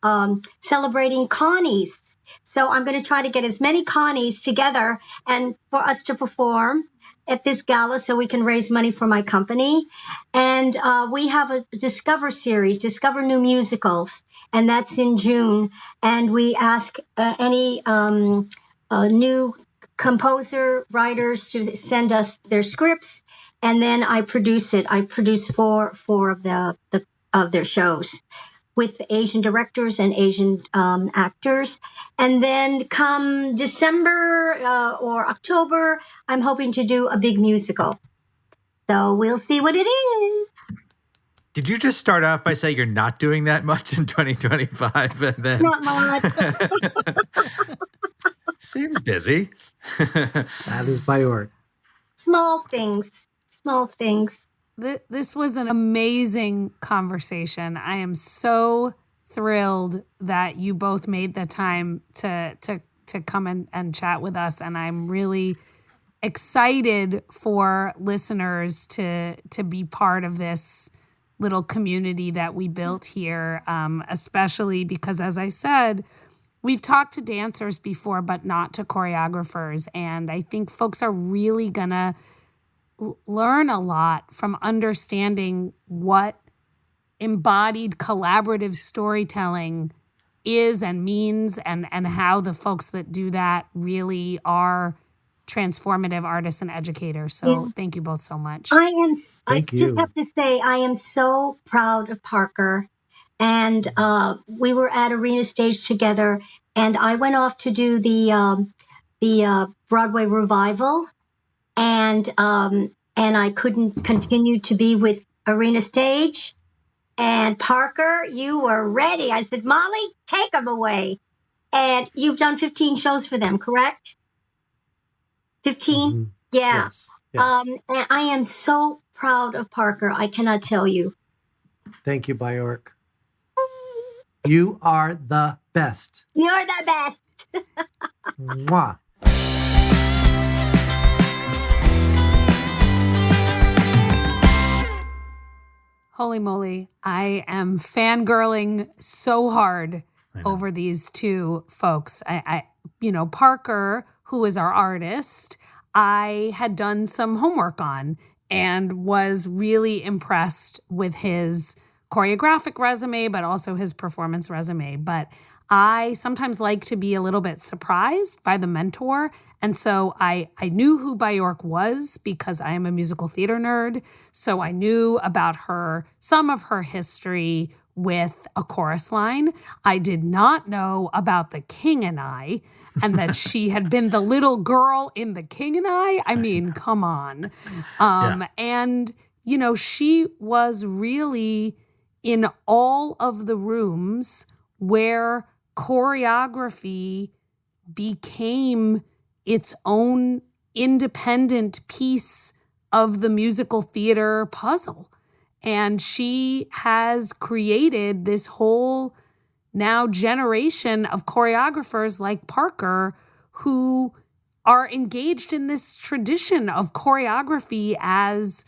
celebrating Connies. So I'm going to try to get as many Connies together and for us to perform at this gala so we can raise money for my company. And we have a Discover series, Discover New Musicals, and that's in June. And we ask any new composer writers to send us their scripts, and then I produce it. I produce four of their shows with Asian directors and Asian actors. And then come December or October, I'm hoping to do a big musical. So we'll see what it is. Did you just start off by saying you're not doing that much in 2025? And then Not much. seems busy. That is Baayork. Small things. This was an amazing conversation. I am so thrilled that you both made the time to come and chat with us. And I'm really excited for listeners to be part of this little community that we built here, especially because, as I said, we've talked to dancers before, but not to choreographers. And I think folks are really going to learn a lot from understanding what embodied collaborative storytelling is and means, and how the folks that do that really are transformative artists and educators. So thank you both so much. Thank you. Just have to say, I am so proud of Parker. And we were at Arena Stage together, and I went off to do the Broadway revival, and I couldn't continue to be with Arena Stage. And Parker, you were ready. I said, Molly, take them away. And you've done 15 shows for them, correct? 15? Mm-hmm. Yeah. Yes. Yes. And I am so proud of Parker. I cannot tell you. Thank you, Baayork. You are the best. You're the best. Mwah. Holy moly, I am fangirling so hard over these two folks. Parker, who is our artist, I had done some homework on and was really impressed with his choreographic resume, but also his performance resume. But I sometimes like to be a little bit surprised by the mentor. And so I knew who Baayork was because I am a musical theater nerd. So I knew about some of her history with A Chorus Line. I did not know about The King and I, and that she had been the little girl in The King and I. I mean, come on. And, she was really in all of the rooms where choreography became its own independent piece of the musical theater puzzle. And she has created this whole now generation of choreographers like Parker who are engaged in this tradition of choreography as,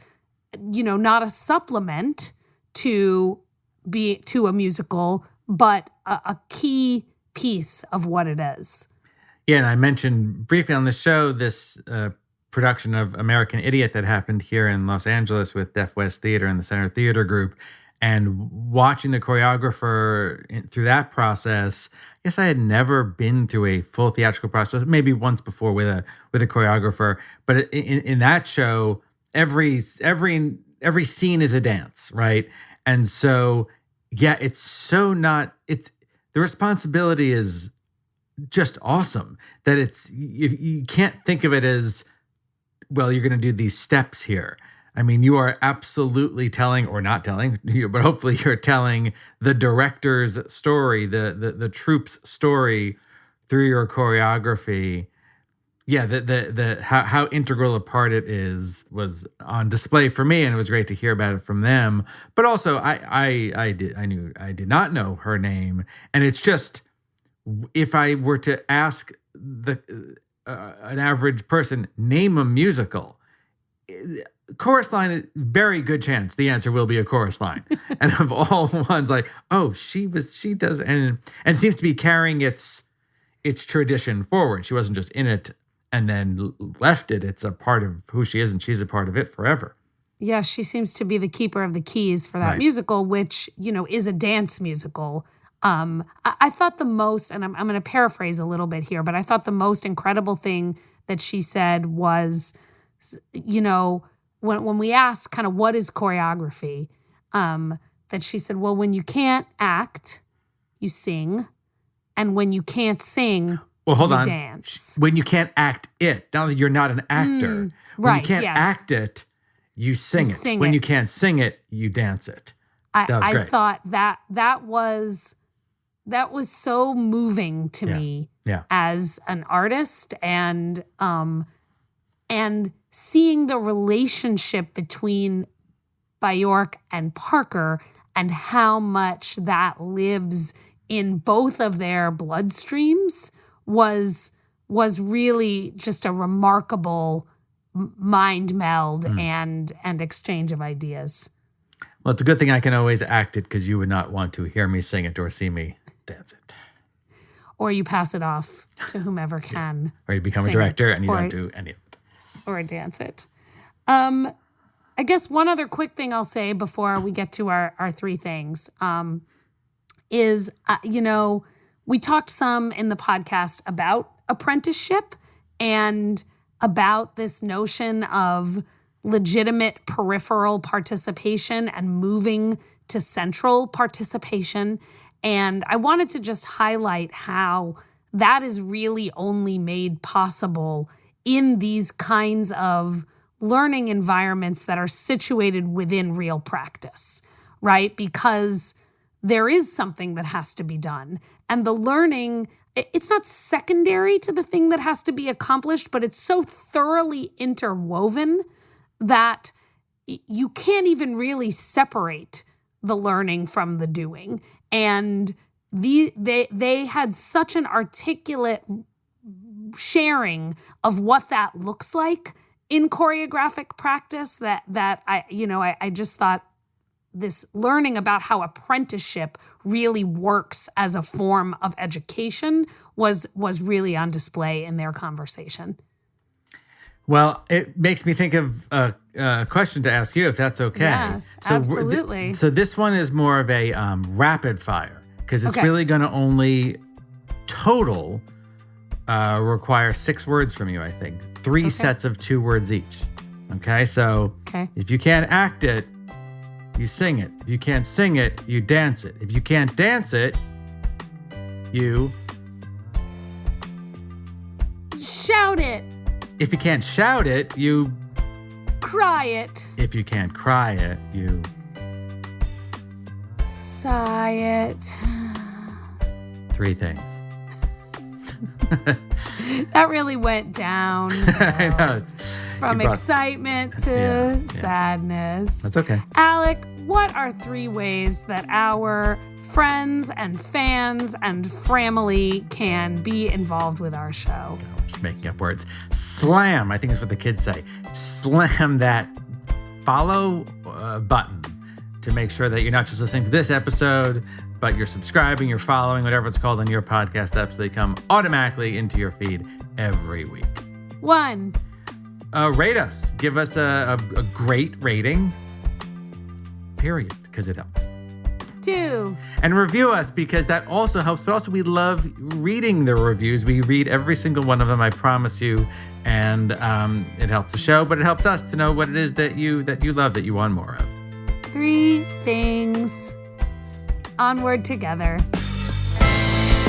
not a supplement to a musical, but a key piece of what it is. Yeah, and I mentioned briefly on the show this production of American Idiot that happened here in Los Angeles with Deaf West Theater and the Center Theater Group. And watching the choreographer through that process, I guess I had never been through a full theatrical process, maybe once before with a choreographer. But in that show, every scene is a dance, right? And so, yeah, the responsibility is just awesome that you can't think of it as, well, you're going to do these steps here. I mean, you are absolutely telling, or not telling, but hopefully you're telling the director's story, the troupe's story through your choreography. Yeah, the how integral a part it was on display for me, and it was great to hear about it from them. But also, I did not know her name, and it's just, if I were to ask an average person, name a musical, Chorus Line, very good chance the answer will be A Chorus Line. And of all ones, like, oh, she does, and seems to be carrying its tradition forward. She wasn't just in it and then left it. It's a part of who she is, and she's a part of it forever. Yeah, she seems to be the keeper of the keys for that musical, which, is a dance musical. I thought the most, and I'm going to paraphrase a little bit here, but I thought the most incredible thing that she said was, when we asked kind of what is choreography, that she said, well, when you can't act, you sing. And when you can't sing, hold on. dance. When you can't act it, now that you're not an actor. When you can't act it, you sing it. When you can't sing it, you dance it. That was great. I thought that was so moving to me as an artist, and seeing the relationship between Baayork and Parker and how much that lives in both of their bloodstreams was really just a remarkable mind meld and exchange of ideas. Well, it's a good thing I can always act it, because you would not want to hear me sing it or see me dance it. Or you pass it off to whomever can. Yes. Or you become a director and you don't do any of it. Or dance it. I guess one other quick thing I'll say before we get to our three things is, we talked some in the podcast about apprenticeship and about this notion of legitimate peripheral participation and moving to central participation. And I wanted to just highlight how that is really only made possible in these kinds of learning environments that are situated within real practice, right? Because there is something that has to be done. And the learning, it's not secondary to the thing that has to be accomplished, but it's so thoroughly interwoven that you can't even really separate the learning from the doing. And they had such an articulate sharing of what that looks like in choreographic practice that I just thought this learning about how apprenticeship really works as a form of education was really on display in their conversation. Well, it makes me think of a question to ask you, if that's okay. Yes, absolutely. So this one is more of a rapid fire, because it's really going to only total require 6 words from you, I think. 3 sets of 2 words each. Okay, so if you can't act it, you sing it. If you can't sing it, you dance it. If you can't dance it, you shout it. If you can't shout it, you cry it. If you can't cry it, you sigh it. 3 things. That really went down. I know. From excitement to sadness. That's okay. Alec, what are 3 ways that our friends and fans and family can be involved with our show? I'm just making up words. Slam, I think is what the kids say. Slam that follow button to make sure that you're not just listening to this episode, but you're subscribing, you're following, whatever it's called on your podcast app, so they come automatically into your feed every week. 1. Rate us. Give us a great rating, period, because it helps. 2. And review us, because that also helps, but also we love reading the reviews. We read every single one of them, I promise you, and it helps the show, but it helps us to know what it is that you love, that you want more of. 3 things. Onward together.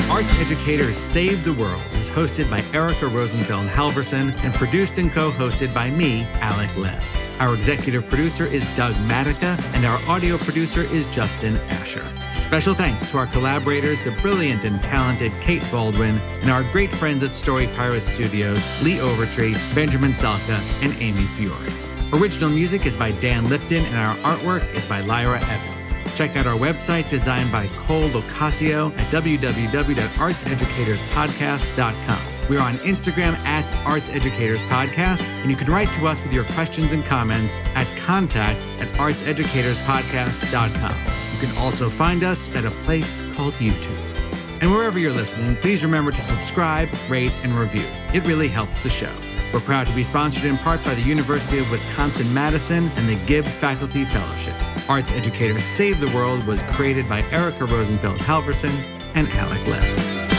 Arts Educators Save the World is hosted by Erica Rosenfeld Halverson and produced and co-hosted by me, Alec Lev. Our executive producer is Doug Matica, and our audio producer is Justin Asher. Special thanks to our collaborators, the brilliant and talented Kate Baldwin, and our great friends at Story Pirate Studios, Lee Overtree, Benjamin Salka, and Amy Fiore. Original music is by Dan Lipton, and our artwork is by Lyra Evans. Check out our website, designed by Cole Locasio, at www.artseducatorspodcast.com. We're on Instagram at artseducatorspodcast, and you can write to us with your questions and comments at contact@artseducatorspodcast.com. You can also find us at a place called YouTube. And wherever you're listening, please remember to subscribe, rate, and review. It really helps the show. We're proud to be sponsored in part by the University of Wisconsin-Madison and the Gibb Faculty Fellowship. Arts Educators Save the World was created by Erica Rosenfeld Halverson and Alec Lev.